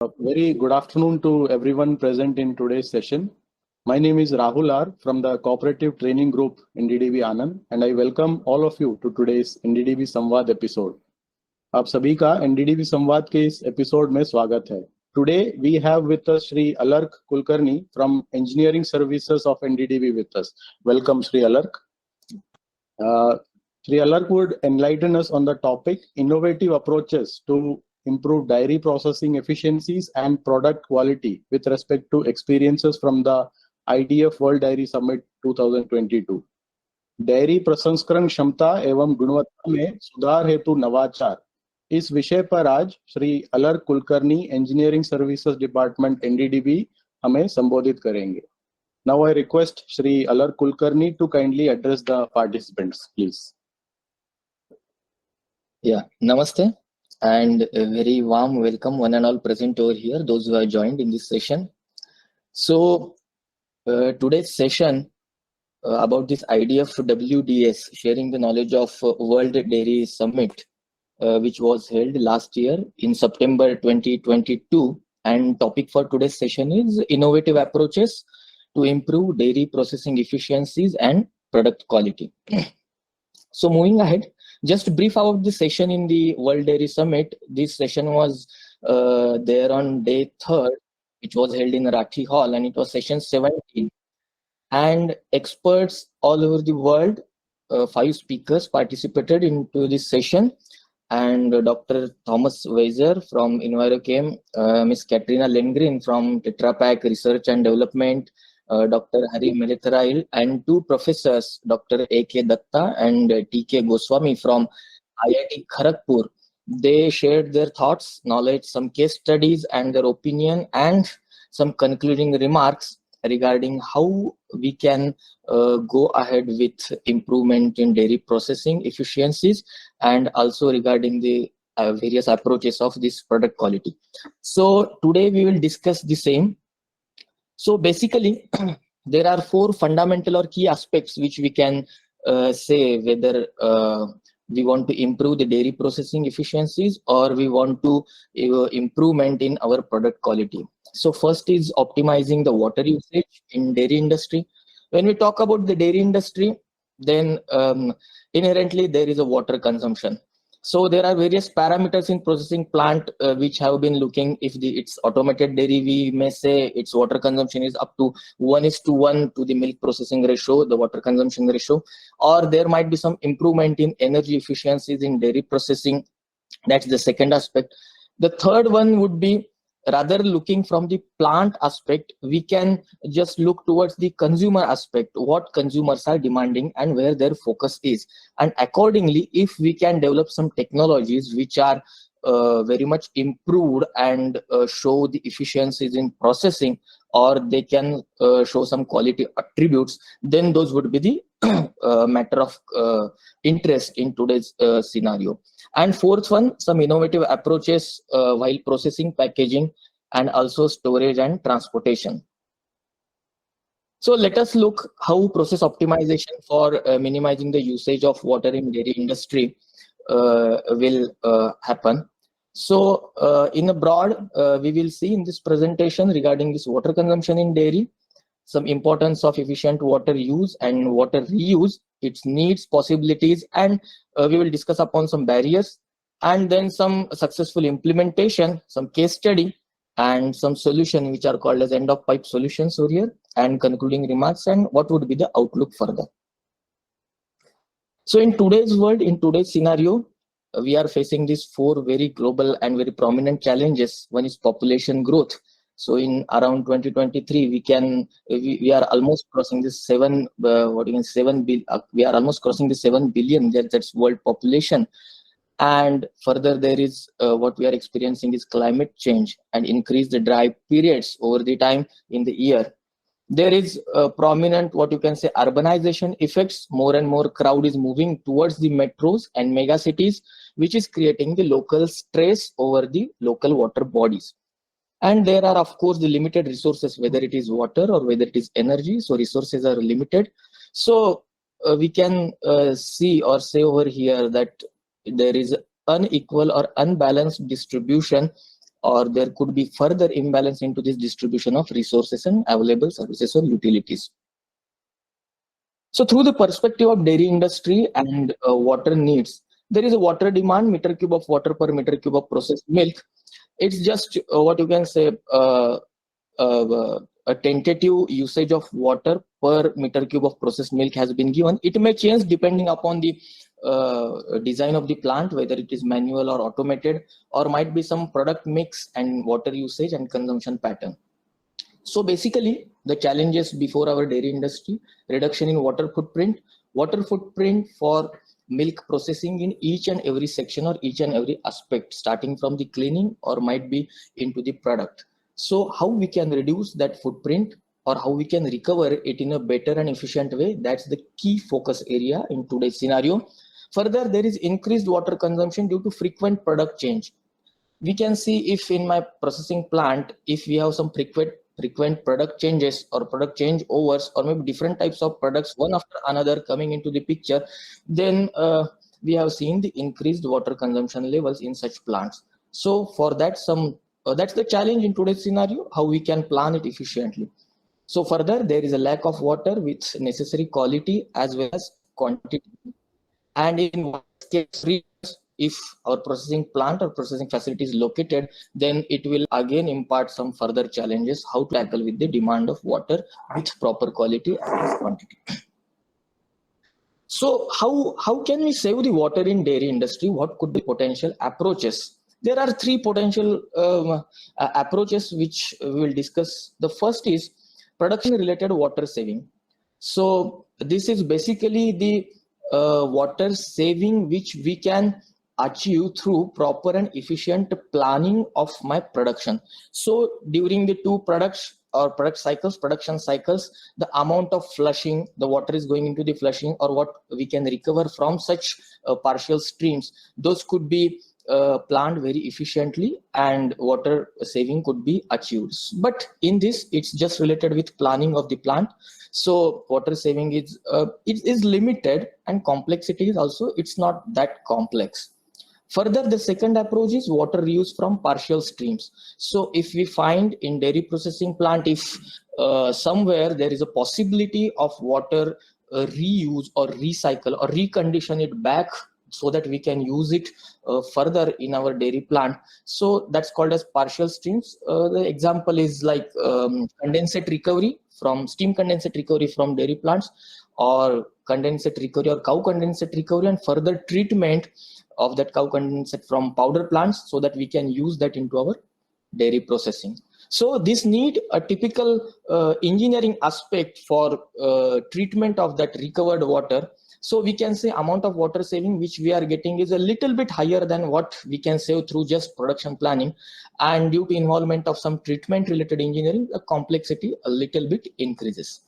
Very good afternoon to everyone present in today's session. My name is Rahul R from the Cooperative Training Group NDDB Anand, and I welcome all of you to today's NDDB Samvad episode. आप सभी का NDDB संवाद के इस episode में स्वागत है. Today we have with us Shri Alark Kulkarni from Engineering Services of NDDB with us. Welcome, Shri Alark. Shri Alark would enlighten us on the topic innovative approaches to improve dairy processing efficiencies and product quality with respect to experiences from the IDF World Dairy Summit 2022. Dairy प्रसंस्करण क्षमता एवं गुणवत्ता में सुधार हेतु नवाचार इस विषय पर आज Shri Alark Kulkarni engineering services department NDDB हमें संबोधित करेंगे. Now I request Shri Alark Kulkarni to kindly address the participants, please. Yeah, namaste and a very warm welcome one and all present over here, those who have joined in this session. So today's session about this IDF WDS, sharing the knowledge of World Dairy Summit, which was held last year in September 2022, and topic for today's session is innovative approaches to improve dairy processing efficiencies and product quality. So moving ahead, just brief about the session in the World Dairy Summit. This session was there on day 3rd, which was held in Rathi Hall, and it was session 17. And experts all over the world, 5 speakers participated into this session. And Dr. Thomas Weiser from EnviroChem, Ms. Katrina Lindgren from Tetra Pak Research and Development, Dr. Hari Melitharail, and 2 professors, Dr. A.K. Datta and T.K. Goswami from IIT Kharagpur. They shared their thoughts, knowledge, some case studies and their opinion, and some concluding remarks regarding how we can go ahead with improvement in dairy processing efficiencies, and also regarding the various approaches of this product quality. So today we will discuss the same. So basically, there are 4 fundamental or key aspects which we can say whether we want to improve the dairy processing efficiencies or we want to improvement in our product quality. So first is optimizing the water usage in dairy industry. When we talk about the dairy industry, then inherently there is a water consumption. So there are various parameters in processing plant which have been looking. If it's automated dairy, we may say its water consumption is up to 1:1 to the milk processing ratio, the water consumption ratio, or there might be some improvement in energy efficiencies in dairy processing. That's the second aspect. The third one would be, rather looking from the plant aspect, we can just look towards the consumer aspect, what consumers are demanding and where their focus is. And accordingly, if we can develop some technologies which are very much improved and show the efficiencies in processing, or they can show some quality attributes, then those would be the matter of interest in today's scenario. And fourth one, some innovative approaches while processing, packaging, and also storage and transportation. So let us look how process optimization for minimizing the usage of water in dairy industry will happen. So in a broad, we will see in this presentation regarding this water consumption in dairy, some importance of efficient water use and water reuse, its needs, possibilities, and we will discuss upon some barriers, and then some successful implementation, some case study, and some solution which are called as end of pipe solutions over here, and concluding remarks, and what would be the outlook further. So in today's world, in today's scenario, we are facing these 4 very global and very prominent challenges. One is population growth. So in around 2023, we are almost crossing this 7 billion. We are almost crossing the 7 billion. That's world population. And further, there is what we are experiencing is climate change and increased dry periods over the time in the year. There is prominent, what you can say, urbanization effects. More and more crowd is moving towards the metros and mega cities, which is creating the local stress over the local water bodies. And there are, of course, the limited resources, whether it is water or whether it is energy. So resources are limited. So we can see or say over here that there is unequal or unbalanced distribution or there could be further imbalance into this distribution of resources and available services or utilities. So through the perspective of dairy industry and water needs, there is a water demand, meter cube of water per meter cube of processed milk. It's just what you can say, a tentative usage of water per meter cube of processed milk has been given. It may change depending upon the design of the plant, whether it is manual or automated, or might be some product mix and water usage and consumption pattern. So basically, the challenges before our dairy industry: reduction in water footprint for milk processing in each and every section or each and every aspect, starting from the cleaning or might be into the product. So how we can reduce that footprint or how we can recover it in a better and efficient way, that's the key focus area in today's scenario. Further, there is increased water consumption due to frequent product change. We can see if in my processing plant, if we have some frequent product changes or product changeovers, or maybe different types of products one after another coming into the picture, then we have seen the increased water consumption levels in such plants. So for that, that's the challenge in today's scenario, how we can plan it efficiently. So further, there is a lack of water with necessary quality as well as quantity, and in case if our processing plant or processing facility is located, then it will again impart some further challenges how to tackle with the demand of water with proper quality and quantity. So how can we save the water in dairy industry? What could be potential approaches? There are three potential approaches which we will discuss. The first is production related water saving. So this is basically the water saving which we can achieve through proper and efficient planning of my production. So during the two products or production cycles, the amount of flushing, the water is going into the flushing, or what we can recover from such partial streams, those could be planned very efficiently and water saving could be achieved. But in this, it's just related with planning of the plant. So water saving is it is limited, and complexity is also, it's not that complex. Further, the second approach is water reuse from partial streams. So if we find in dairy processing plant, if somewhere there is a possibility of water reuse or recycle or recondition it back so that we can use it further in our dairy plant, so that's called as partial streams. The example is like condensate recovery from steam condensate recovery from dairy plants, or condensate recovery or cow condensate recovery and further treatment of that cow condensate from powder plants, so that we can use that into our dairy processing. So this need a typical engineering aspect for treatment of that recovered water. So we can say amount of water saving which we are getting is a little bit higher than what we can save through just production planning, and due to involvement of some treatment related engineering, the complexity a little bit increases.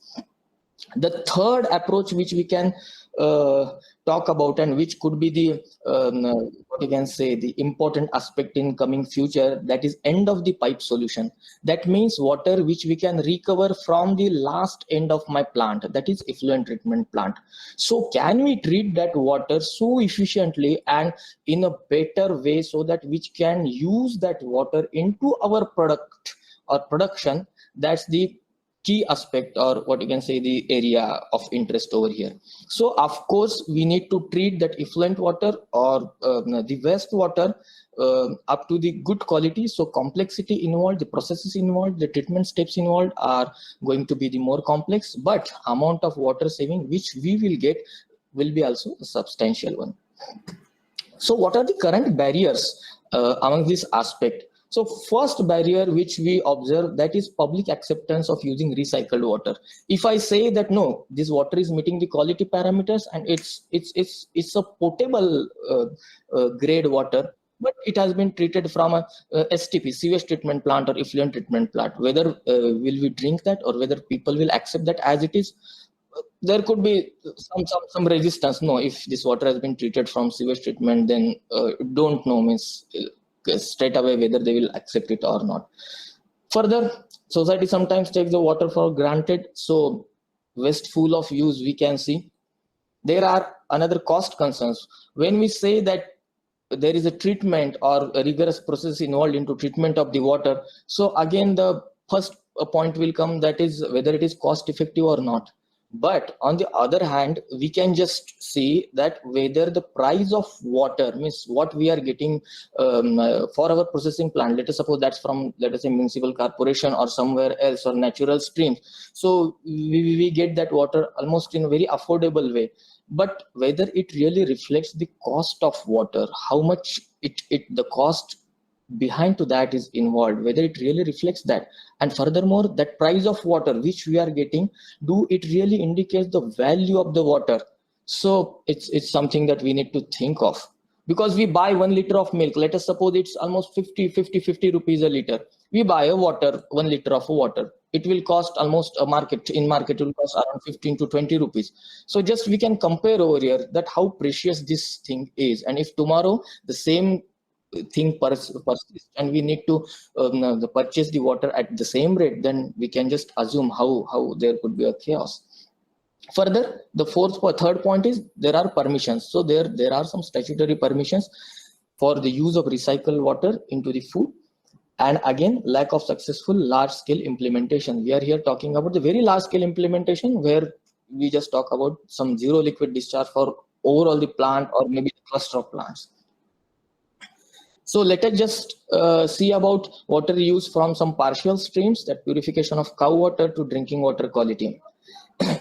The third approach which we can talk about, and which could be the what you can say the important aspect in coming future, that is end of the pipe solution. That means water which we can recover from the last end of my plant, that is effluent treatment plant. So can we treat that water so efficiently and in a better way, so that which can use that water into our product or production? That's the key aspect, or what you can say the area of interest over here. So of course we need to treat that effluent water or the waste water up to the good quality. So complexity involved, the processes involved, the treatment steps involved are going to be the more complex, but amount of water saving which we will get will be also a substantial one. So what are the current barriers among this aspect? So first barrier which we observe, that is public acceptance of using recycled water. If I say that no, this water is meeting the quality parameters and it's a potable grade water, but it has been treated from a STP, sewage treatment plant or effluent treatment plant, whether will we drink that or whether people will accept that as it is? There could be some resistance. No, if this water has been treated from sewage treatment, then don't know means straight away whether they will accept it or not. Further, society sometimes takes the water for granted, so wasteful of use we can see. There are another cost concerns. When we say that there is a treatment or a rigorous process involved into treatment of the water. So again, the first point will come, that is whether it is cost effective or not. But on the other hand, we can just see that whether the price of water, means what we are getting for our processing plant, let us suppose that's from, let us say, municipal corporation or somewhere else, or natural streams. So we get that water almost in a very affordable way. But whether it really reflects the cost of water, how much the cost behind to that is involved, whether it really reflects that. And furthermore, that price of water which we are getting, do it really indicate the value of the water? So it's something that we need to think of. Because we buy 1 liter of milk, let us suppose it's almost 50 rupees a liter. We buy a water, 1 liter of water, it will cost almost in market it will cost around 15 to 20 rupees. So just we can compare over here that how precious this thing is. And if tomorrow the same thing persists and we need to purchase the water at the same rate, then we can just assume how there could be a chaos. Further, the third point is there are permissions. So there are some statutory permissions for the use of recycled water into the food. And again, lack of successful large-scale implementation. We are here talking about the very large-scale implementation where we just talk about some zero liquid discharge for overall the plant or maybe the cluster of plants. So let us just see about water use from some partial streams, that purification of cow water to drinking water quality.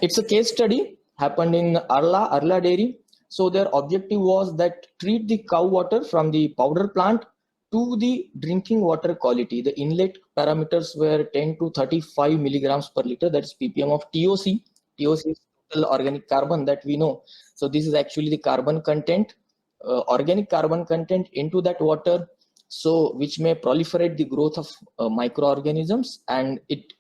It's a case study happened in Arla Dairy. So their objective was that treat the cow water from the powder plant to the drinking water quality. The inlet parameters were 10 to 35 milligrams per liter, that is ppm of TOC. TOC is total organic carbon that we know. So this is actually the carbon content, organic carbon content into that water, so which may proliferate the growth of microorganisms, and it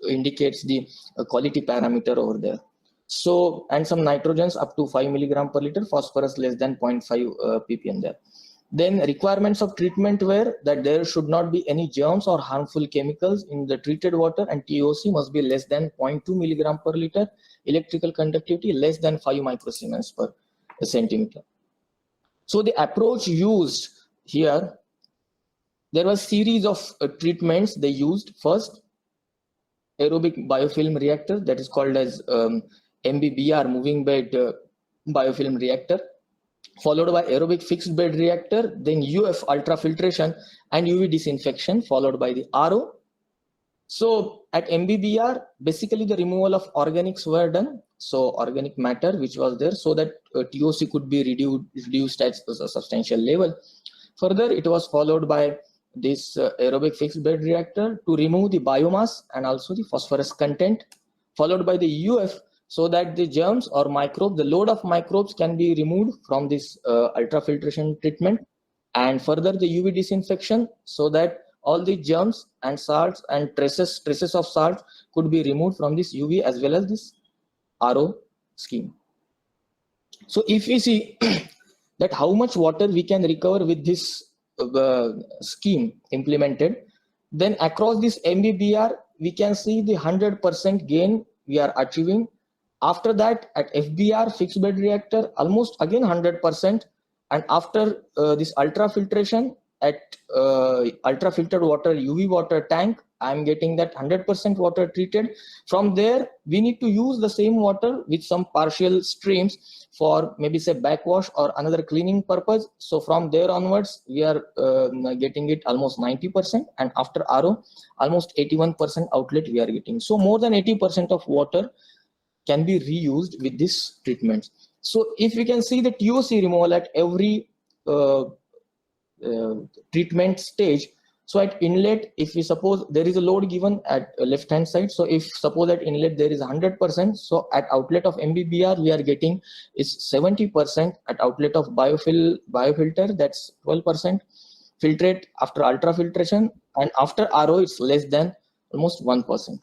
indicates the quality parameter over there. So, and some nitrogens up to 5 milligram per liter, phosphorus less than 0.5 ppm there. Then requirements of treatment were that there should not be any germs or harmful chemicals in the treated water, and TOC must be less than 0.2 milligram per liter, electrical conductivity less than 5 microsiemens per centimeter. So the approach used here, there was series of treatments they used. First, aerobic biofilm reactor, that is called as MBBR, moving bed biofilm reactor, followed by aerobic fixed bed reactor, then UF ultrafiltration and UV disinfection, followed by the RO. So at MBBR, basically the removal of organics were done, so organic matter which was there, so that TOC could be reduced at a substantial level. Further, it was followed by this aerobic fixed bed reactor to remove the biomass and also the phosphorus content, followed by the UF, so that the germs or microbes, the load of microbes can be removed from this ultrafiltration treatment, and further the UV disinfection, so that all the germs and salts and traces of salt could be removed from this UV as well as this RO scheme. So if we see that how much water we can recover with this scheme implemented, then across this MBBR we can see the 100% gain we are achieving. After that, at FBR, fixed bed reactor, almost again 100%, and after this ultrafiltration at ultrafiltered water UV water tank, I am getting that 100% water treated. From there, we need to use the same water with some partial streams for maybe say backwash or another cleaning purpose. So from there onwards, we are getting it almost 90%, and after RO, almost 81% outlet we are getting. So more than 80% of water can be reused with this treatment. So if we can see the TOC removal at every treatment stage. So at inlet, if we suppose there is a load given at left hand side, so if suppose at inlet there is 100%, so at outlet of MBBR we are getting is 70%, at outlet of biofilter that's 12%, filtrate after ultrafiltration, and after RO it's less than almost 1%.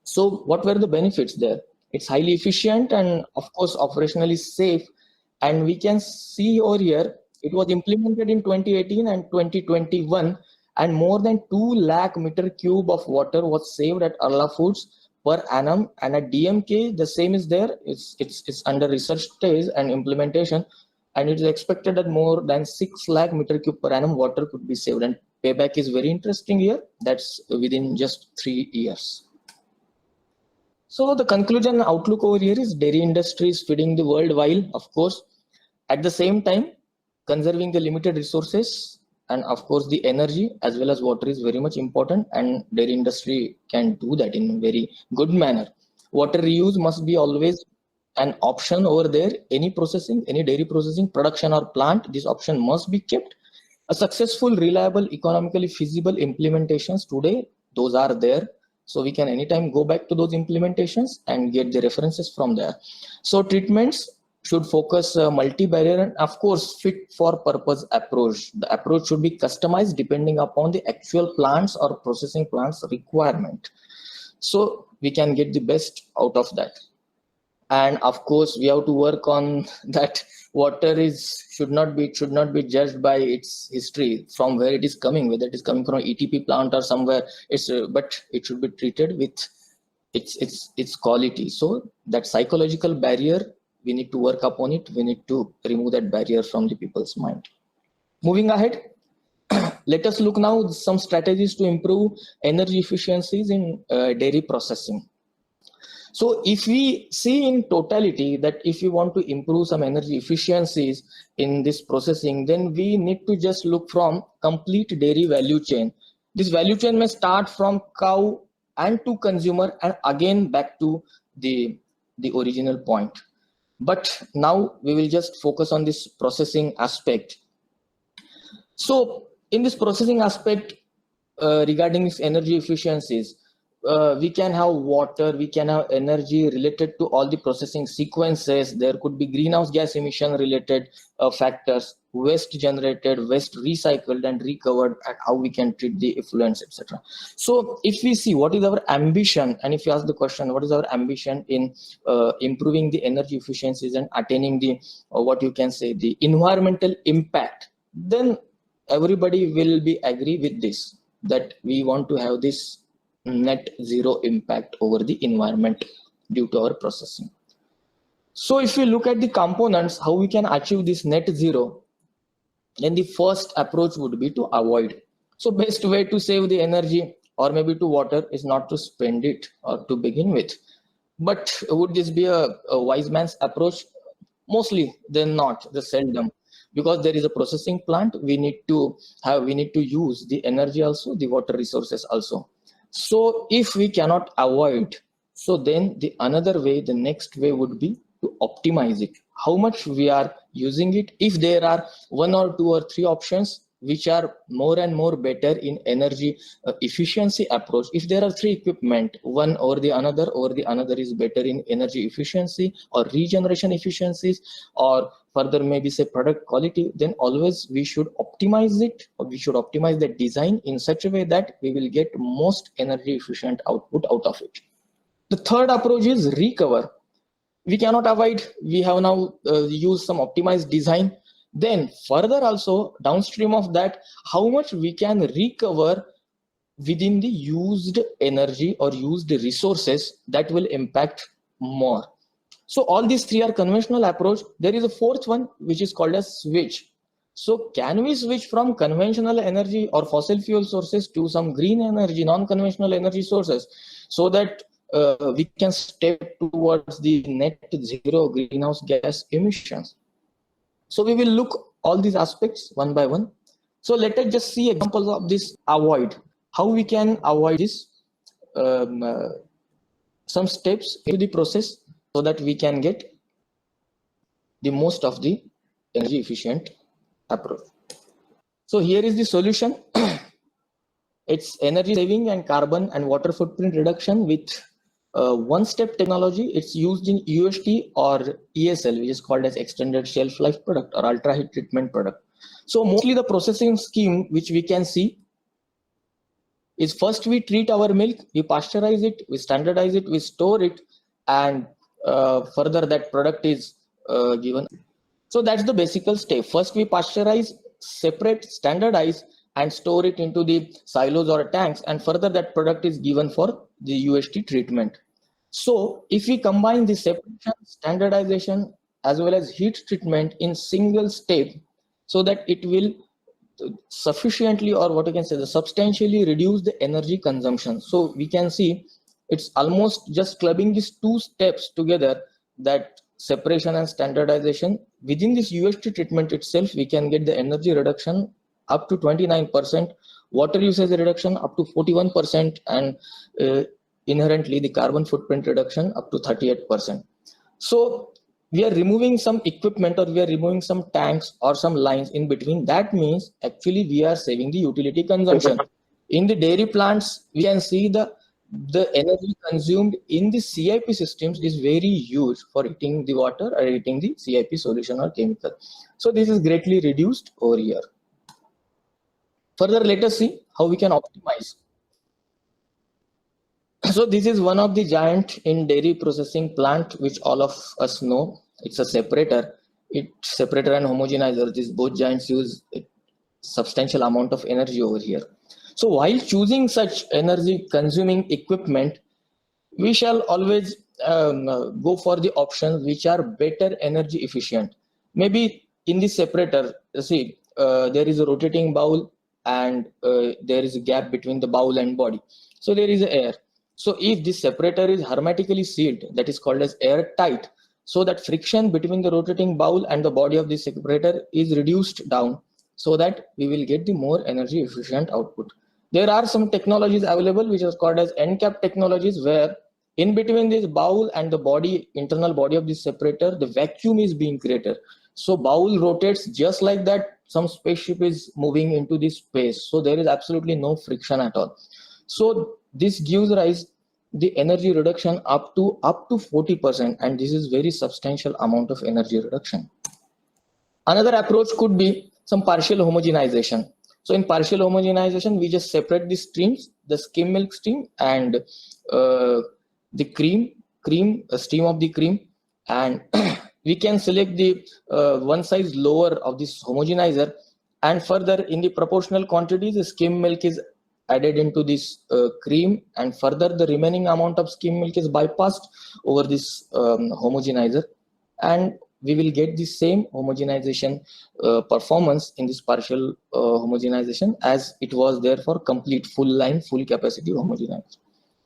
So what were the benefits there? It's highly efficient and of course operationally safe, and we can see over here it was implemented in 2018 and 2021, and more than 2 lakh meter cube of water was saved at Arla Foods per annum. And at DMK the same is there, it's under research stage and implementation. and it is expected that more than 6 lakh meter cube per annum water could be saved, and payback is very interesting here. That's within just 3 years. So the conclusion and outlook over here is dairy industry is feeding the world while, of course, at the same time, conserving the limited resources, and of course the energy as well as water is very much important, and dairy industry can do that in a very good manner. Water reuse must be always an option over there. Any processing, any dairy processing, production or plant, this option must be kept. A successful, reliable, economically feasible implementations today, those are there. So we can anytime go back to those implementations and get the references from there. So treatments should focus multi-barrier and of course fit for purpose approach. The approach should be customized depending upon the actual plants or processing plants requirement. So we can get the best out of that. And of course we have to work on that. Water should not be judged by its history, from where it is coming, whether it is coming from ETP plant or somewhere. But it should be treated with its quality. So that psychological barrier, we need to work upon it. We need to remove that barrier from the people's mind. Moving ahead, let us look now some strategies to improve energy efficiencies in dairy processing. So if we see in totality that if we want to improve some energy efficiencies in this processing, then we need to just look from complete dairy value chain. This value chain may start from cow and to consumer and again back to the original point. But now we will just focus on this processing aspect. So in this processing aspect, regarding its energy efficiencies, we can have water, we can have energy related to all the processing sequences. There could be greenhouse gas emission related factors, waste generated, waste recycled and recovered, and how we can treat the effluents, etc. So if we see what is our ambition, and if you ask the question, what is our ambition in improving the energy efficiencies and attaining the what you can say the environmental impact, then everybody will be agree with this, that we want to have this net zero impact over the environment due to our processing. So if we look at the components, how we can achieve this net zero, then the first approach would be to avoid. So best way to save the energy or maybe to water is not to spend it or to begin with. But would this be a wise man's approach? Mostly then not, the seldom, because there is a processing plant. We need to use the energy also, the water resources also. So if we cannot avoid, so then the another way, the next way would be to optimize it. How much we are using it. If there are 1 or 2 or 3 options which are more and more better in energy efficiency approach, if there are 3 equipment, one or the another is better in energy efficiency or regeneration efficiencies, or further maybe say product quality, then always we should optimize it, or we should optimize the design in such a way that we will get most energy efficient output out of it. The third approach is recover. We cannot avoid, we have now used some optimized design. Then further also downstream of that, how much we can recover within the used energy or used resources, that will impact more. So all these 3 are conventional approach. There is a 4th one which is called as switch. So can we switch from conventional energy or fossil fuel sources to some green energy, non-conventional energy sources, so that we can step towards the net zero greenhouse gas emissions? So we will look all these aspects one by one. So let us just see examples of this avoid. How we can avoid this, some steps into the process so that we can get the most of the energy efficient approach. So here is the solution. It's energy saving and carbon and water footprint reduction with one-step technology. It's used in UHT or ESL, which is called as extended shelf life product or ultra heat treatment product. So mostly the processing scheme which we can see is, first we treat our milk, we pasteurize it, we standardize it, we store it, and further that product is given. So that's the basic step. First we pasteurize, separate, standardize, and store it into the silos or tanks, and further that product is given for the UHT treatment. So if we combine the separation, standardization, as well as heat treatment in single step, so that it will sufficiently, or what you can say, the substantially reduce the energy consumption. So we can see it's almost just clubbing these two steps together, that separation and standardization. Within this UHT treatment itself, we can get the energy reduction up to 29%, water usage reduction up to 41%, and inherently the carbon footprint reduction up to 38%. So we are removing some equipment, or we are removing some tanks or some lines in between. That means actually we are saving the utility consumption. In the dairy plants, we can see the energy consumed in the CIP systems is very huge for heating the water or heating the CIP solution or chemical. So this is greatly reduced over here. Further, let us see how we can optimize. So this is one of the giant in dairy processing plant, which all of us know. It's a separator. Separator and homogenizer. These both giants use a substantial amount of energy over here. So while choosing such energy consuming equipment, we shall always go for the options which are better energy efficient. Maybe in the separator, see, there is a rotating bowl, and there is a gap between the bowl and body. So there is air. So if this separator is hermetically sealed, that is called as airtight, so that friction between the rotating bowl and the body of the separator is reduced down, so that we will get the more energy efficient output. There are some technologies available which is called as end cap technologies, where in between this bowl and the body, internal body of the separator, the vacuum is being created. So bowl rotates just like that some spaceship is moving into this space. So there is absolutely no friction at all. So this gives rise the energy reduction up to 40%, and this is very substantial amount of energy reduction. Another approach could be some partial homogenization. So in partial homogenization, we just separate the streams, the skim milk stream and the cream stream of the cream, and we can select the one size lower of this homogenizer, and further in the proportional quantities, the skim milk is added into this cream, and further the remaining amount of skim milk is bypassed over this homogenizer, and we will get the same homogenization performance in this partial homogenization as it was there for complete full line, full capacity homogenizer.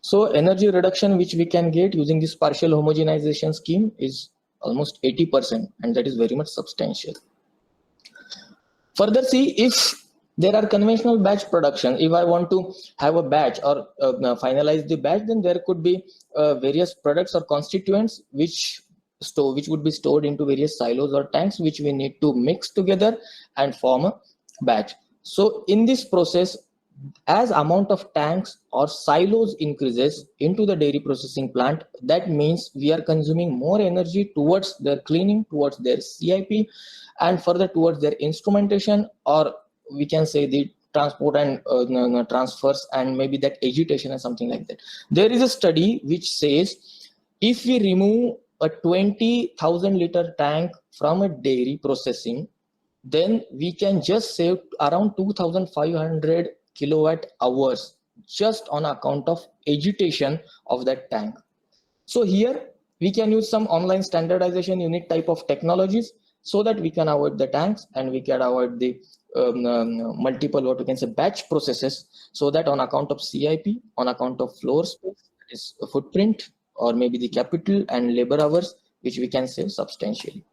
So energy reduction which we can get using this partial homogenization scheme is almost 80%, and that is very much substantial. Further, see, if there are conventional batch production, if I want to have a batch or finalize the batch, then there could be various products or constituents which would be stored into various silos or tanks, which we need to mix together and form a batch. So in this process, as amount of tanks or silos increases into the dairy processing plant, that means we are consuming more energy towards their cleaning, towards their CIP, and further towards their instrumentation, or we can say the transport and transfers, and maybe that agitation or something like that. There is a study which says if we remove a 20,000 liter tank from a dairy processing, then we can just save around 2,500 kilowatt hours just on account of agitation of that tank. So here we can use some online standardization unit type of technologies, so that we can avoid the tanks and we can avoid the multiple, what we can say, batch processes, so that on account of CIP, on account of floor space, that is a footprint, or maybe the capital and labor hours, which we can save substantially.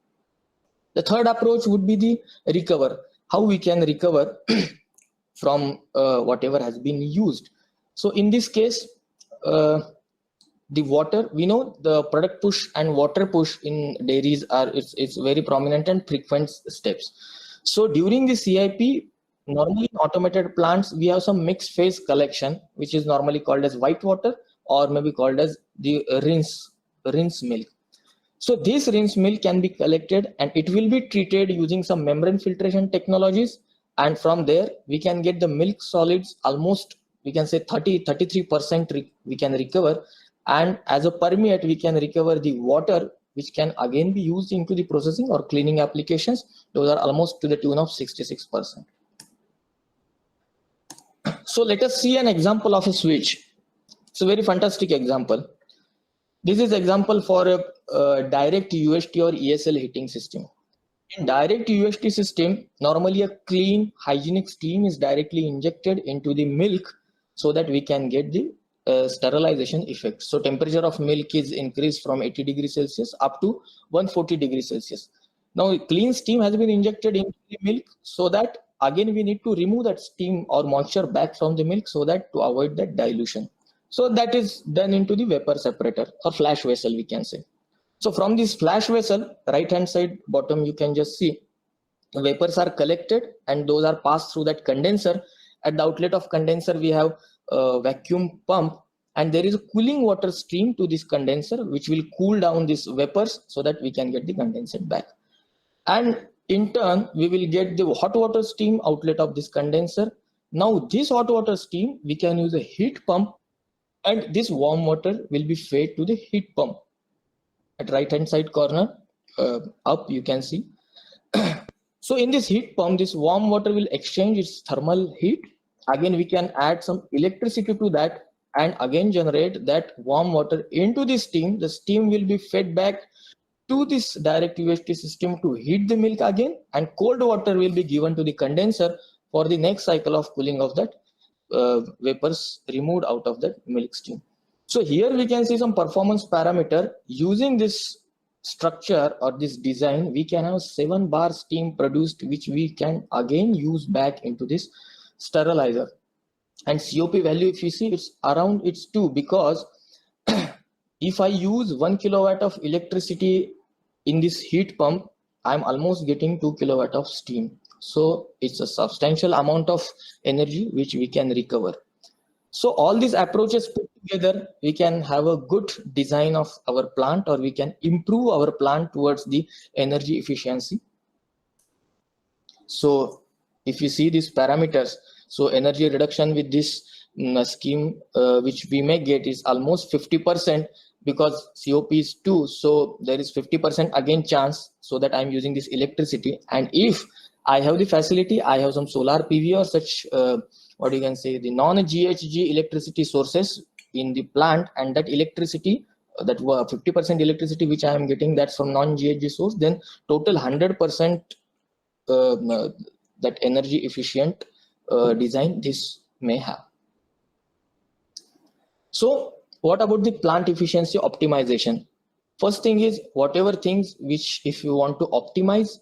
The third approach would be the recover. How we can recover from whatever has been used. So in this case, the water, we know the product push and water push in dairies are it's very prominent and frequent steps. So during the CIP, normally in automated plants, we have some mixed phase collection, which is normally called as white water, or maybe called as the rinse milk. So this rinse milk can be collected and it will be treated using some membrane filtration technologies, and from there we can get the milk solids almost, we can say 33% we can recover, and as a permeate we can recover the water, which can again be used into the processing or cleaning applications. Those are almost to the tune of 66%. So let us see an example of a switch. It's a very fantastic example. This is example for a direct UST or ESL heating system. In direct UST system, normally a clean, hygienic steam is directly injected into the milk so that we can get the sterilization effect. So temperature of milk is increased from 80 degrees Celsius up to 140 degrees Celsius. Now clean steam has been injected into the milk so that again we need to remove that steam or moisture back from the milk so that to avoid that dilution. So that is done into the vapor separator or flash vessel, we can say. So from this flash vessel, right hand side bottom, you can just see vapors are collected and those are passed through that condenser. At the outlet of condenser, we have a vacuum pump and there is a cooling water stream to this condenser which will cool down these vapors so that we can get the condensate back. And in turn, we will get the hot water steam outlet of this condenser. Now this hot water steam, we can use a heat pump and this warm water will be fed to the heat pump. At right hand side corner up you can see. So in this heat pump, this warm water will exchange its thermal heat. Again we can add some electricity to that and again generate that warm water into the steam. The steam will be fed back to this direct UST system to heat the milk again, and cold water will be given to the condenser for the next cycle of cooling of that vapors removed out of that milk steam. So here we can see some performance parameter. Using this structure or this design, we can have 7 bar steam produced, which we can again use back into this sterilizer. And COP value, if you see, it's around it's 2, because if I use 1 kilowatt of electricity in this heat pump, I'm almost getting 2 kilowatt of steam. So it's a substantial amount of energy which we can recover. So all these approaches put together, we can have a good design of our plant, or we can improve our plant towards the energy efficiency. So if you see these parameters, so energy reduction with this scheme which we may get is almost 50%, because COP is 2. So there is 50% again chance, so that I'm using this electricity. And if I have the facility, I have some solar PV or such what you can say, the non-GHG electricity sources in the plant, and that electricity, that 50% electricity which I am getting, that's from non-GHG source, then total 100% that energy efficient design this may have. So what about the plant efficiency optimization? First thing is, whatever things which if you want to optimize,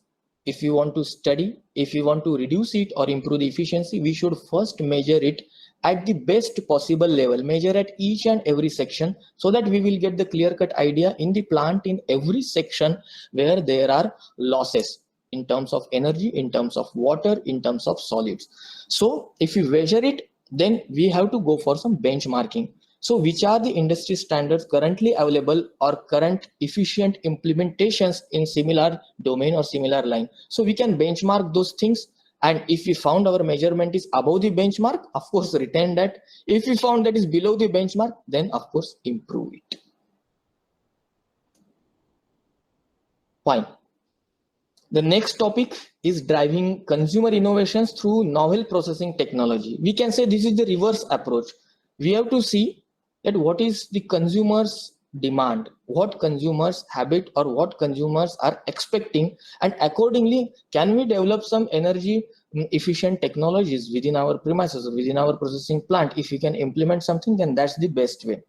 if you want to study, if you want to reduce it or improve the efficiency, we should first measure it at the best possible level, measure at each and every section, so that we will get the clear-cut idea in the plant in every section where there are losses in terms of energy, in terms of water, in terms of solids. So if you measure it, then we have to go for some benchmarking. So which are the industry standards currently available or current efficient implementations in similar domain or similar line? So we can benchmark those things, and if we found our measurement is above the benchmark, of course retain that. If we found that is below the benchmark, then of course improve it. Fine. The next topic is driving consumer innovations through novel processing technology. We can say this is the reverse approach. We have to see that what is the consumer's demand, what consumers habit or what consumers are expecting, and accordingly can we develop some energy efficient technologies within our premises, within our processing plant. If we can implement something, then that's the best way.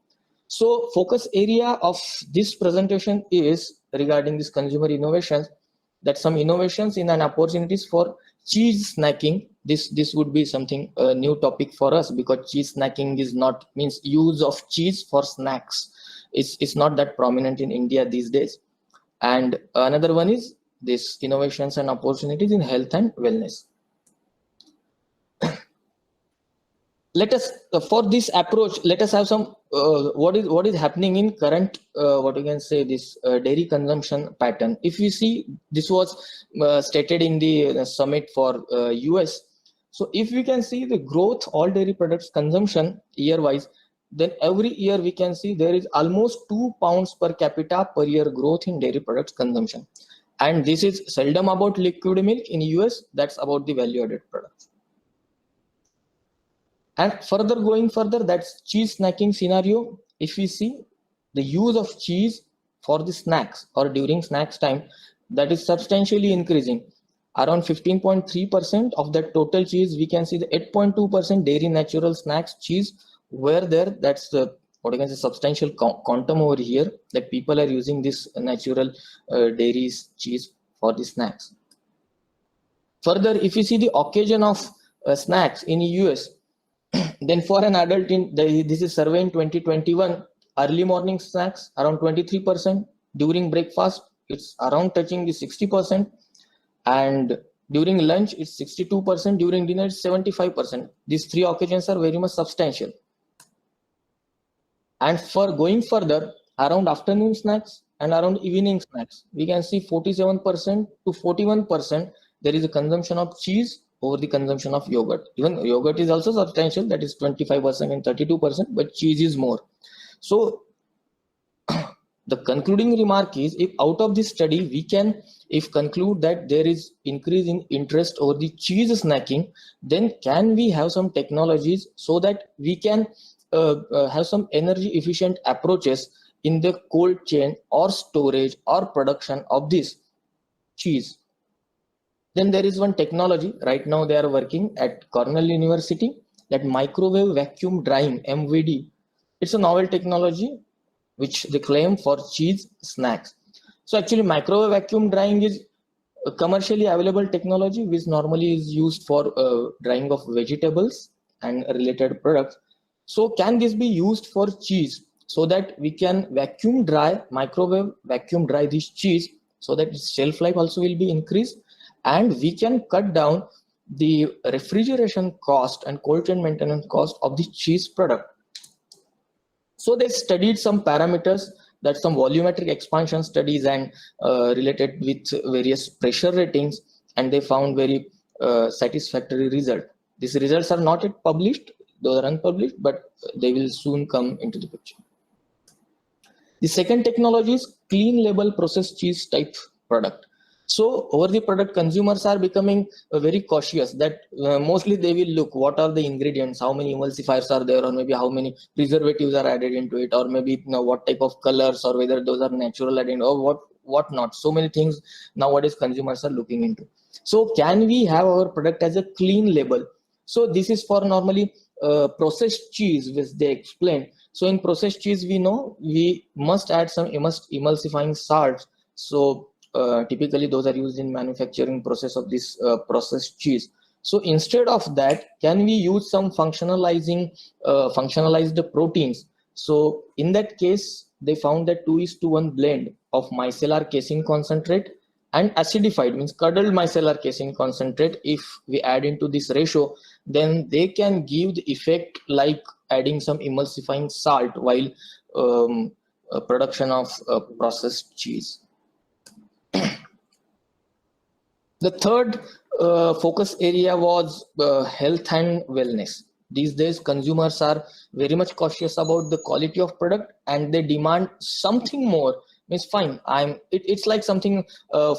So focus area of this presentation is regarding this consumer innovations, that some innovations in an opportunities for cheese snacking. This would be something a new topic for us, because cheese snacking is not means use of cheese for snacks. It's not that prominent in India these days. And another one is this innovations and opportunities in health and wellness. Let us for this approach, let us have some what is happening in current what you can say this dairy consumption pattern. If you see, this was stated in the summit for US. So if we can see the growth all dairy products consumption year wise, then every year we can see there is almost 2 pounds per capita per year growth in dairy products consumption. And this is seldom about liquid milk in US, that's about the value added products. And further going further, that's cheese snacking scenario. If we see the use of cheese for the snacks or during snacks time, that is substantially increasing. Around 15.3% of the total cheese, we can see the 8.2% dairy natural snacks cheese were there. That's the what you can say substantial quantum over here that people are using this natural dairy cheese for the snacks. Further, if you see the occasion of snacks in US, then for an adult this is survey in 2021, early morning snacks around 23%, during breakfast it's around touching the 60%, and during lunch it's 62%, during dinner it's 75%. These three occasions are very much substantial. And for going further, around afternoon snacks and around evening snacks, we can see 47% to 41% there is a consumption of cheese over the consumption of yogurt. Even yogurt is also substantial, that is 25% and 32%, but cheese is more. So the concluding remark is, if out of this study we can conclude that there is increase in interest over the cheese snacking, then can we have some technologies so that we can have some energy efficient approaches in the cold chain or storage or production of this cheese. Then there is one technology right now they are working at Cornell University, that microwave vacuum drying, MVD. It's a novel technology which they claim for cheese snacks. So actually microwave vacuum drying is a commercially available technology which normally is used for drying of vegetables and related products. So can this be used for cheese so that we can microwave vacuum dry this cheese so that its shelf life also will be increased, and we can cut down the refrigeration cost and cold chain maintenance cost of the cheese product. So they studied some parameters, that some volumetric expansion studies and related with various pressure ratings, and they found very satisfactory result. These results are not yet published, those are unpublished, but they will soon come into the picture. The second technology is clean label processed cheese type product. So over the product, consumers are becoming very cautious that mostly they will look what are the ingredients, how many emulsifiers are there, or maybe how many preservatives are added into it, or maybe what type of colors, or whether those are natural added, or what not. So many things nowadays consumers are looking into. So can we have our product as a clean label? So this is for normally processed cheese, which they explained. So in processed cheese, we know we must add some emulsifying salts. So typically those are used in manufacturing process of this processed cheese. So instead of that, can we use some functionalized proteins? So in that case, they found that 2:1 blend of micellar casein concentrate and acidified, means curdled micellar casein concentrate. If we add into this ratio, then they can give the effect like adding some emulsifying salt while production of processed cheese. The third focus area was health and wellness. These days, consumers are very much cautious about the quality of product, and they demand something more. Means fine, it's like something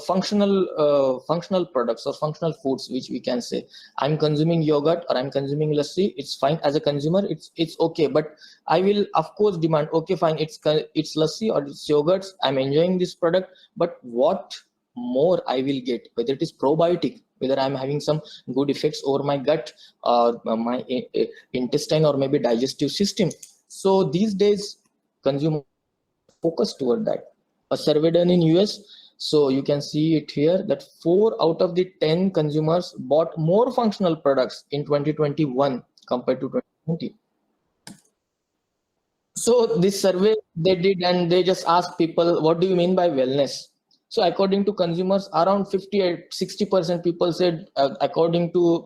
functional products or functional foods, which we can say I'm consuming yogurt or I'm consuming lassi. It's fine as a consumer. It's okay, but I will of course demand, okay, fine, it's lassi or it's yogurts. I'm enjoying this product, but what more I will get, whether it is probiotic, whether I'm having some good effects over my gut, my intestine, or maybe digestive system. So these days consumers focus toward that. A survey done in US, so you can see it here, that 4 out of the 10 consumers bought more functional products in 2021 compared to 2020. So this survey they did, and they just asked people, what do you mean by wellness? So according to consumers, around 60% people said, according to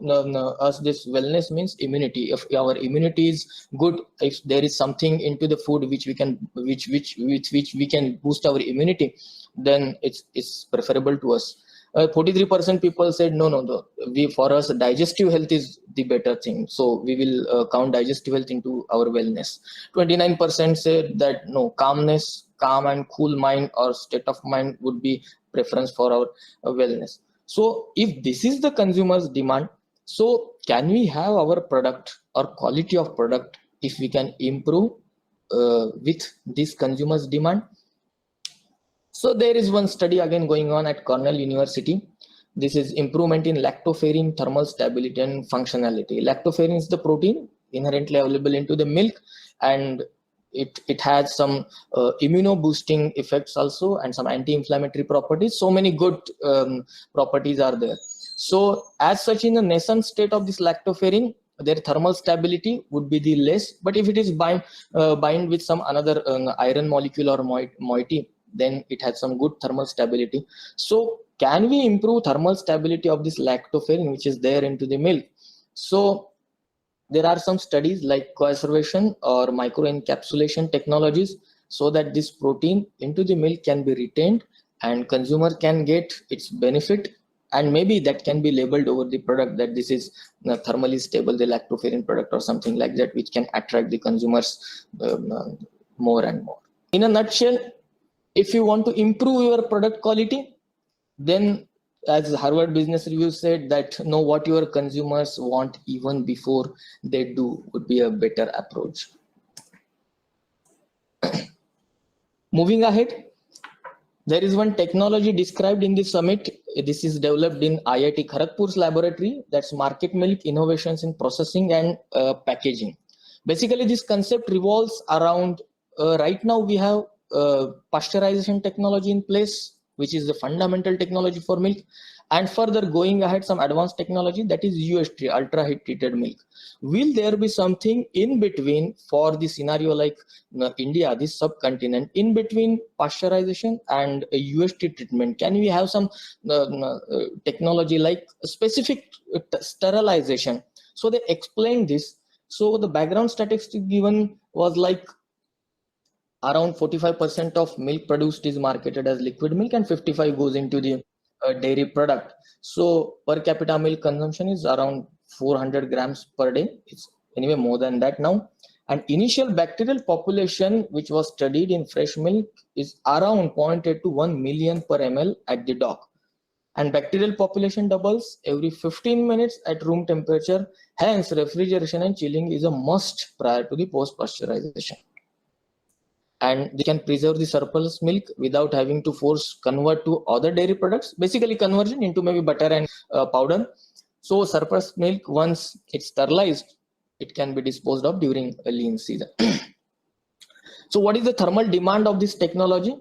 us, this wellness means immunity. If our immunity is good, if there is something into the food which we can, which we can boost our immunity, then it's preferable to us. 43% people said no, for us digestive health is the better thing, so we will count digestive health into our wellness. 29% said that no, calm and cool mind or state of mind would be preference for our wellness. So if this is the consumer's demand, so can we have our product or quality of product if we can improve with this consumer's demand? So there is one study again going on at Cornell University. This is improvement in lactoferrin thermal stability and functionality. Lactoferrin is the protein inherently available into the milk, and it has some immuno-boosting effects also, and some anti-inflammatory properties. So many good properties are there. So as such, in the nascent state of this lactoferrin, their thermal stability would be the less. But if it is bind with some another iron molecule or moiety, then it has some good thermal stability. So can we improve thermal stability of this lactoferrin which is there into the milk? So there are some studies like conservation or microencapsulation technologies, so that this protein into the milk can be retained and consumer can get its benefit, and maybe that can be labeled over the product that this is thermally stable, the lactoferrin product or something like that, which can attract the consumers more and more. In a nutshell, if you want to improve your product quality, then as Harvard Business Review said, that know what your consumers want even before they do would be a better approach. Moving ahead, there is one technology described in the summit. This is developed in IIT Kharagpur's laboratory. That's market milk innovations in processing and packaging. Basically, this concept revolves around, right now we have pasteurization technology in place, which is the fundamental technology for milk, and further going ahead, some advanced technology, that is UHT, ultra heat treated milk. Will there be something in between for the scenario like India, this subcontinent, in between pasteurization and UHT treatment? Can we have some technology like specific sterilization? So they explained this. So the background statistic given was like around 45% of milk produced is marketed as liquid milk, and 55 goes into the dairy product. So per capita milk consumption is around 400 grams per day. It's anyway more than that now. And initial bacterial population which was studied in fresh milk is around 0.8 to 1 million per ml at the dock. And bacterial population doubles every 15 minutes at room temperature. Hence, refrigeration and chilling is a must prior to the post-pasteurization. And they can preserve the surplus milk without having to force convert to other dairy products, basically conversion into maybe butter and powder. So surplus milk, once it's sterilized, it can be disposed of during a lean season. So what is the thermal demand of this technology?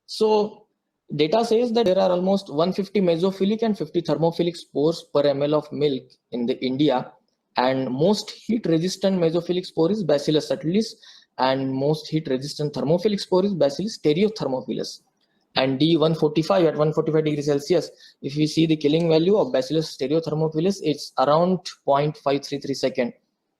So data says that there are almost 150 mesophilic and 50 thermophilic spores per ml of milk in the India, and most heat resistant mesophilic spore is Bacillus subtilis, and most heat resistant thermophilic spore is Bacillus stereothermophilus. And D145 at 145 degrees Celsius, if we see the killing value of Bacillus stereothermophilus, it's around 0.533 second.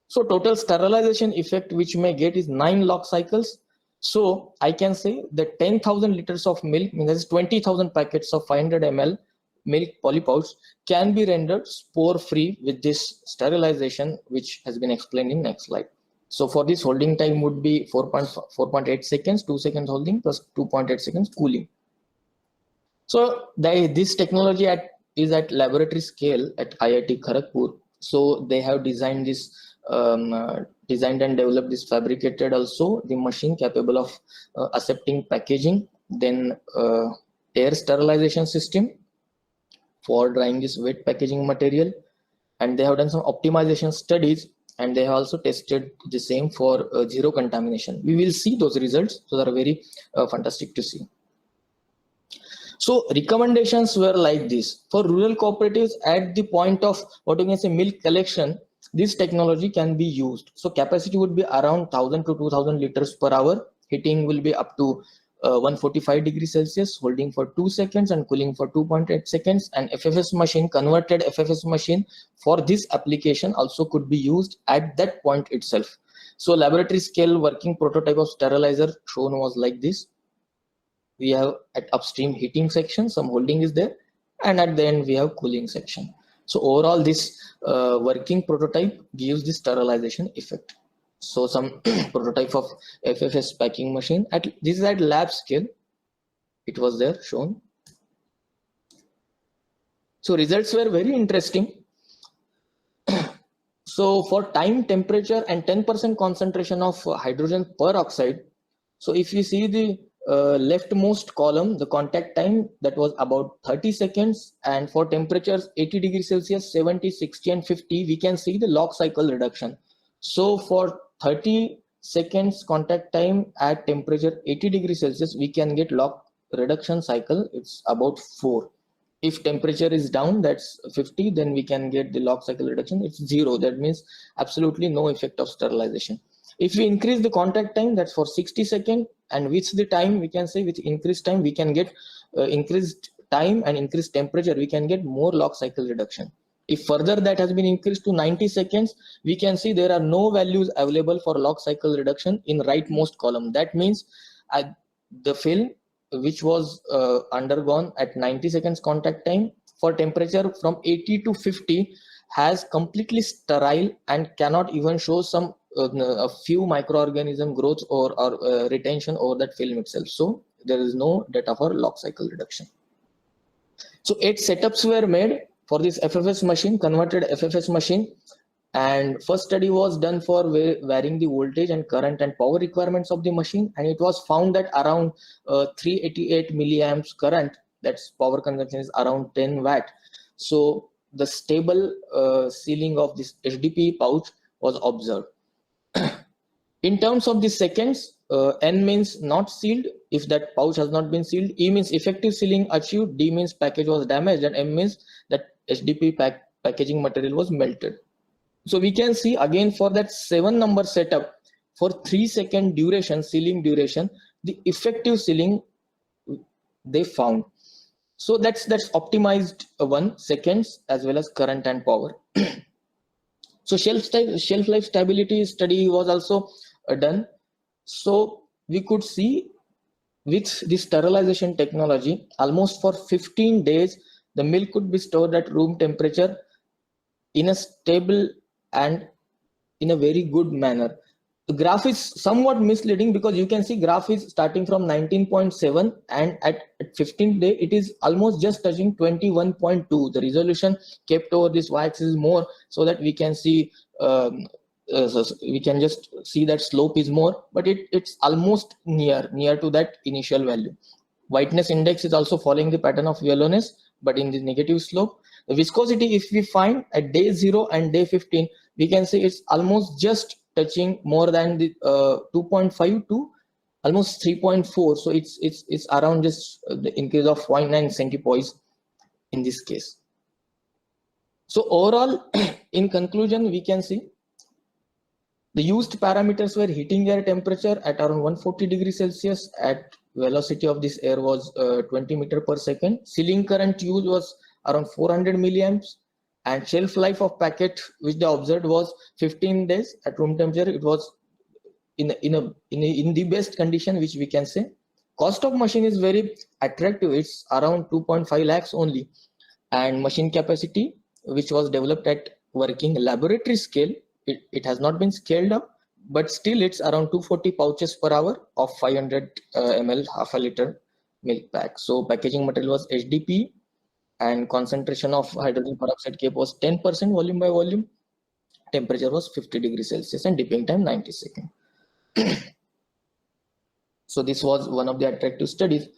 So total sterilization effect which may get is 9 log cycles. So I can say that 10,000 liters of milk, means that's 20,000 packets of 500 ml milk polypouch, can be rendered spore free with this sterilization, which has been explained in next slide. So for this, holding time would be 4.8 seconds, 2 seconds holding plus 2.8 seconds cooling. So this technology is at laboratory scale at IIT Kharagpur. So they have designed this, designed and developed this, fabricated also the machine capable of accepting packaging, then air sterilization system for drying this wet packaging material, and they have done some optimization studies, and they have also tested the same for zero contamination. We will see those results, so they are very fantastic to see. So recommendations were like this: for rural cooperatives at the point of what you can say milk collection, this technology can be used. So capacity would be around 1,000 to 2,000 liters per hour. Heating will be up to 145 degrees Celsius, holding for 2 seconds and cooling for 2.8 seconds. And FFS machine, converted FFS machine for this application also could be used at that point itself. So laboratory scale working prototype of sterilizer shown was like this. We have at upstream heating section, some holding is there, and at the end we have cooling section. So overall this working prototype gives the sterilization effect. So some prototype of FFS packing machine, this is at lab scale, it was there shown. So results were very interesting. So for time, temperature and 10% concentration of hydrogen peroxide, so if you see the leftmost column, the contact time, that was about 30 seconds, and for temperatures 80 degrees Celsius, 70, 60 and 50, we can see the log cycle reduction. So for 30 seconds contact time at temperature 80 degrees Celsius, we can get log reduction cycle, it's about 4. If temperature is down, that's 50, then we can get the log cycle reduction, it's 0. That means absolutely no effect of sterilization. If we increase the contact time, that's for 60 seconds, and with the time, we can say with increased time, we can get increased time and increased temperature, we can get more log cycle reduction. If further that has been increased to 90 seconds, we can see there are no values available for log cycle reduction in rightmost column. That means the film which was undergone at 90 seconds contact time for temperature from 80 to 50 has completely sterile and cannot even show some a few microorganism growth or retention over that film itself. So there is no data for log cycle reduction. So 8 setups were made for this FFS machine, converted FFS machine, and first study was done for varying the voltage and current and power requirements of the machine, and it was found that around 388 milliamps current, that's power consumption, is around 10 watt. So the stable sealing of this HDPE pouch was observed. In terms of the seconds, N means not sealed if that pouch has not been sealed, E means effective sealing achieved, D means package was damaged, and M means that HDPE packaging material was melted. So we can see again for that 7 number setup, for 3 second duration, sealing duration, the effective sealing they found. So that's optimized 1 seconds as well as current and power. So shelf life stability study was also done. So we could see with this sterilization technology, almost for 15 days, the milk could be stored at room temperature in a stable and in a very good manner. The graph is somewhat misleading because you can see graph is starting from 19.7 and at 15th day it is almost just touching 21.2. The resolution kept over this y-axis is more so that we can see we can just see that slope is more, but it's almost near to that initial value. Whiteness index is also following the pattern of yellowness, but in the negative slope. The viscosity, if we find at day 0 and day 15, we can say it's almost just touching more than the 2.5 to almost 3.4. So it's around just the increase of 0.9 centipoise in this case. So overall, in conclusion, we can see the used parameters were heating air temperature at around 140 degrees Celsius, at velocity of this air was 20 meter per second. Sealing current used was around 400 milliamps, and shelf life of packet which they observed was 15 days at room temperature. It was in the best condition which we can say. Cost of machine is very attractive. It's around 2.5 lakhs only, and machine capacity which was developed at working laboratory scale, it has not been scaled up, but still it's around 240 pouches per hour of 500 ml half a liter milk pack. So packaging material was HDPE, and concentration of hydrogen peroxide cape was 10% volume by volume. Temperature was 50 degrees Celsius and dipping time 90 seconds. So this was one of the attractive studies.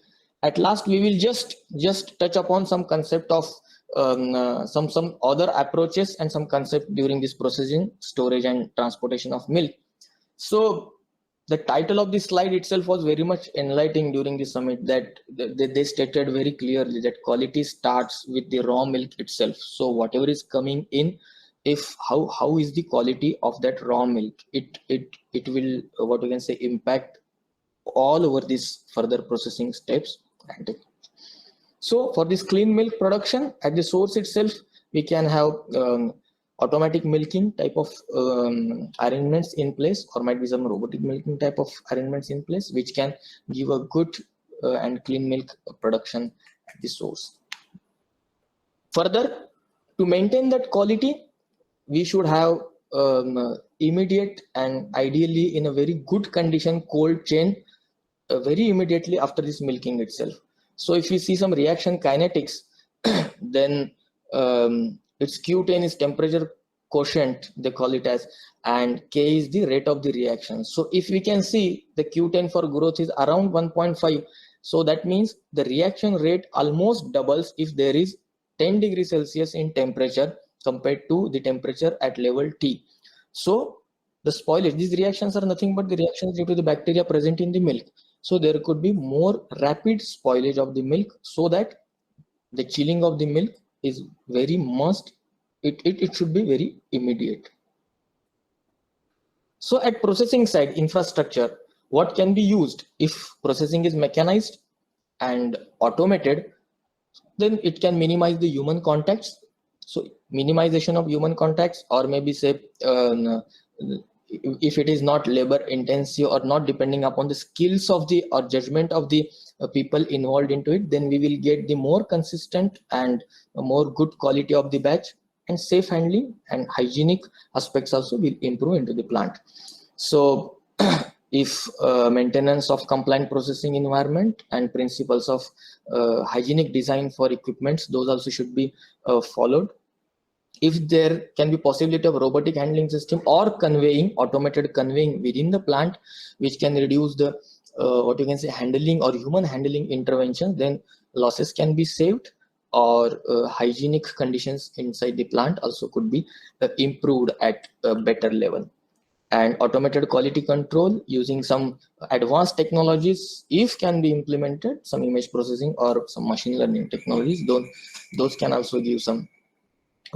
At last, we will just touch upon some concept of some other approaches and some concept during this processing, storage and transportation of milk. So the title of this slide itself was very much enlightening during the summit, that they stated very clearly that quality starts with the raw milk itself. So whatever is coming in, if how is the quality of that raw milk, it will, what we can say, impact all over these further processing steps. So for this clean milk production at the source itself, we can have automatic milking type of arrangements in place, or might be some robotic milking type of arrangements in place, which can give a good and clean milk production at the source. Further, to maintain that quality, we should have immediate and ideally in a very good condition cold chain very immediately after this milking itself. So if we see some reaction kinetics, then its Q10 is temperature quotient, they call it as, and K is the rate of the reaction. So if we can see the Q10 for growth is around 1.5, so that means the reaction rate almost doubles if there is 10 degrees Celsius in temperature compared to the temperature at level T. So the spoilage, these reactions are nothing but the reactions due to the bacteria present in the milk. So there could be more rapid spoilage of the milk, so that the chilling of the milk is very must. It should be very immediate. So at processing side infrastructure, what can be used? If processing is mechanized and automated, then it can minimize the human contacts. So minimization of human contacts, or maybe say if it is not labor intensive or not depending upon the skills of the or judgment of the people involved into it, then we will get the more consistent and more good quality of the batch, and safe handling and hygienic aspects also will improve into the plant. So if maintenance of compliant processing environment and principles of hygienic design for equipments, those also should be followed. If there can be possibility of robotic handling system or conveying, automated conveying within the plant, which can reduce the what you can say handling or human handling intervention, then losses can be saved, or hygienic conditions inside the plant also could be improved at a better level. And automated quality control using some advanced technologies, if can be implemented, some image processing or some machine learning technologies, those can also give some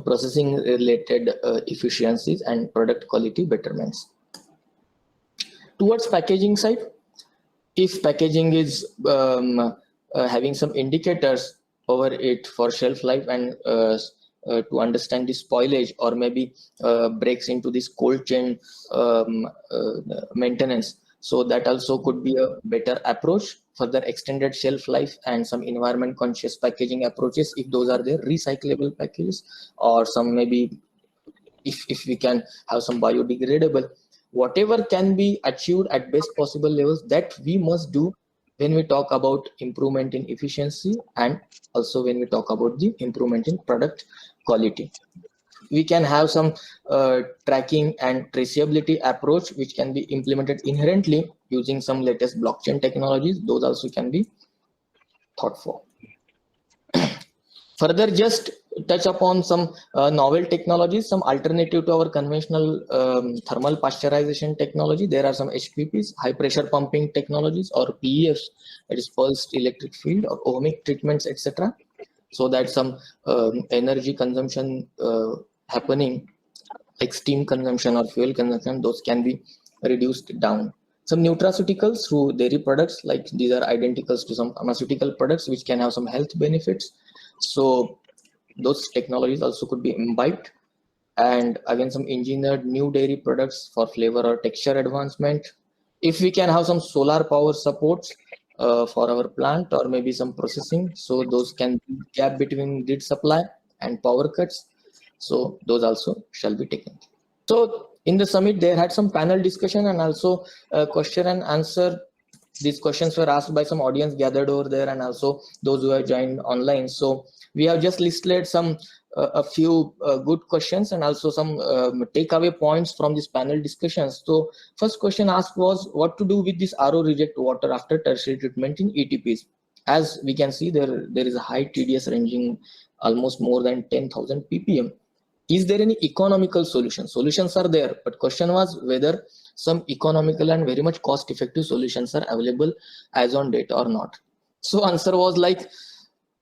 processing related efficiencies and product quality betterments. Towards packaging side, if packaging is having some indicators over it for shelf life and to understand the spoilage, or maybe breaks into this cold chain maintenance, so that also could be a better approach. Further extended shelf life and some environment conscious packaging approaches, if those are there, recyclable packages, or some maybe if we can have some biodegradable, whatever can be achieved at best possible levels, that we must do when we talk about improvement in efficiency, and also when we talk about the improvement in product quality. We can have some tracking and traceability approach, which can be implemented inherently using some latest blockchain technologies. Those also can be thought for. Further, just touch upon some novel technologies, some alternative to our conventional thermal pasteurization technology. There are some HPPs, high pressure pumping technologies, or PEFs, that is pulsed electric field or ohmic treatments, etc. So that some energy consumption happening, like steam consumption or fuel consumption, those can be reduced down. Some nutraceuticals through dairy products, like these are identicals to some pharmaceutical products, which can have some health benefits. So those technologies also could be imbibed. And again, some engineered new dairy products for flavor or texture advancement. If we can have some solar power supports for our plant, or maybe some processing, so those can be gap between grid supply and power cuts. So those also shall be taken. So in the summit, there had some panel discussion and also question and answer. These questions were asked by some audience gathered over there, and also those who have joined online. So we have just listed some a few good questions and also some takeaway points from this panel discussions. So first question asked was what to do with this RO reject water after tertiary treatment in ETPs. As we can see, there is a high TDS ranging almost more than 10,000 ppm. Is there any economical solution? Solutions are there, but question was whether some economical and very much cost effective solutions are available as on date or not. So answer was like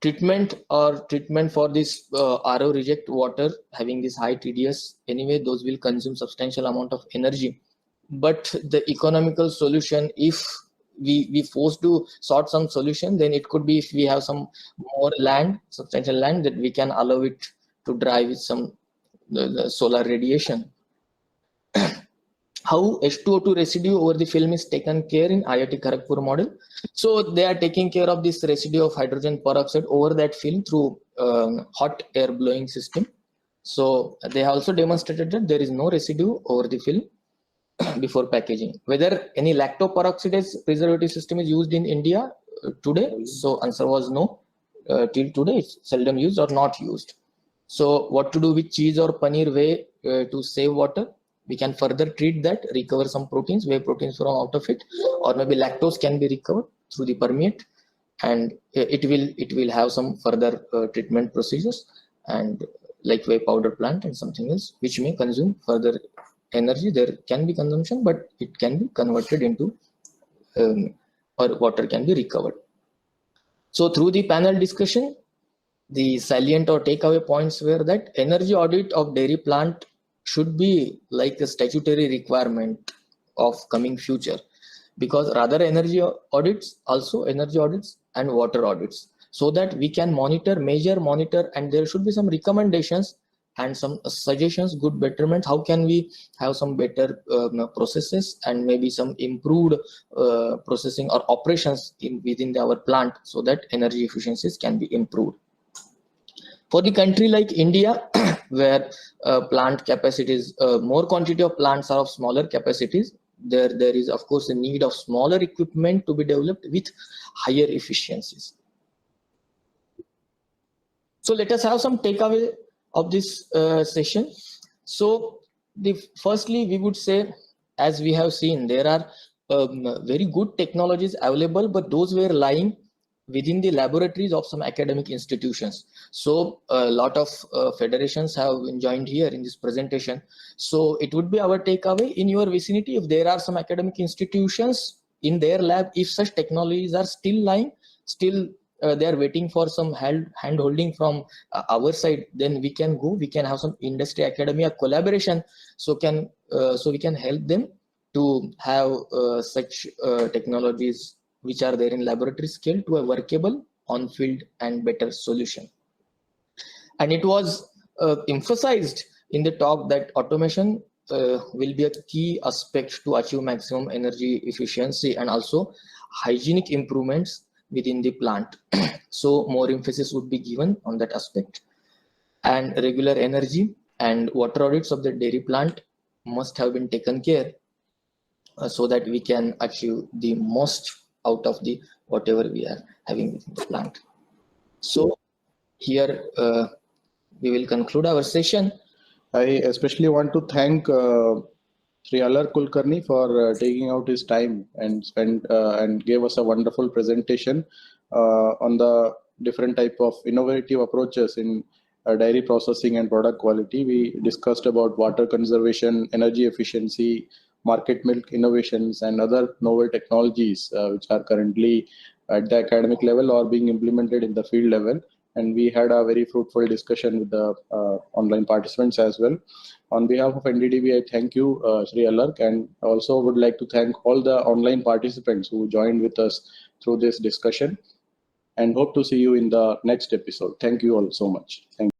treatment for this RO reject water having this high TDS, anyway those will consume substantial amount of energy. But the economical solution, if we forced to sort some solution, then it could be if we have some more land, substantial land, that we can allow it to dry with some the solar radiation. How H2O2 residue over the film is taken care in IIT Kharagpur model. So they are taking care of this residue of hydrogen peroxide over that film through hot air blowing system. So they have also demonstrated that there is no residue over the film before packaging. Whether any lactoperoxidase preservative system is used in India today, so answer was no. Till today it's seldom used or not used. So what to do with cheese or paneer, whey, to save water. We can further treat that, recover some proteins, whey proteins from out of it, or maybe lactose can be recovered through the permeate, and it will have some further treatment procedures, and like whey powder plant and something else which may consume further energy. There can be consumption, but it can be converted into or water can be recovered. So through the panel discussion, the salient or takeaway points were that energy audit of dairy plant should be like a statutory requirement of coming future, because rather energy audits and water audits, so that we can measure, monitor, and there should be some recommendations and some suggestions, good betterment. How can we have some better processes and maybe some improved processing or operations within our plant, so that energy efficiencies can be improved. For the country like India, where plant capacities, more quantity of plants are of smaller capacities, there is of course a need of smaller equipment to be developed with higher efficiencies. So let us have some takeaway of this session. So firstly, we would say, as we have seen, there are very good technologies available, but those were lying within the laboratories of some academic institutions. So a lot of federations have been joined here in this presentation. So it would be our takeaway: in your vicinity, if there are some academic institutions in their lab, if such technologies are still lying, still they are waiting for some hand holding from our side, then we can have some industry academia collaboration, so we can help them to have such technologies which are there in laboratory scale to a workable on field and better solution. And it was emphasized in the talk that automation will be a key aspect to achieve maximum energy efficiency and also hygienic improvements within the plant. So more emphasis would be given on that aspect, and regular energy and water audits of the dairy plant must have been taken care so that we can achieve the most out of the whatever we are having within the plant. So here we will conclude our session. I especially want to thank Sri Alar Kulkarni for taking out his time and gave us a wonderful presentation on the different type of innovative approaches in dairy processing and product quality. We discussed about water conservation, energy efficiency, market milk innovations, and other novel technologies which are currently at the academic level or being implemented in the field level. And we had a very fruitful discussion with the online participants as well. On behalf of NDDB, I thank you, Sri Alark, and also would like to thank all the online participants who joined with us through this discussion, and hope to see you in the next episode. Thank you all so much. Thank you.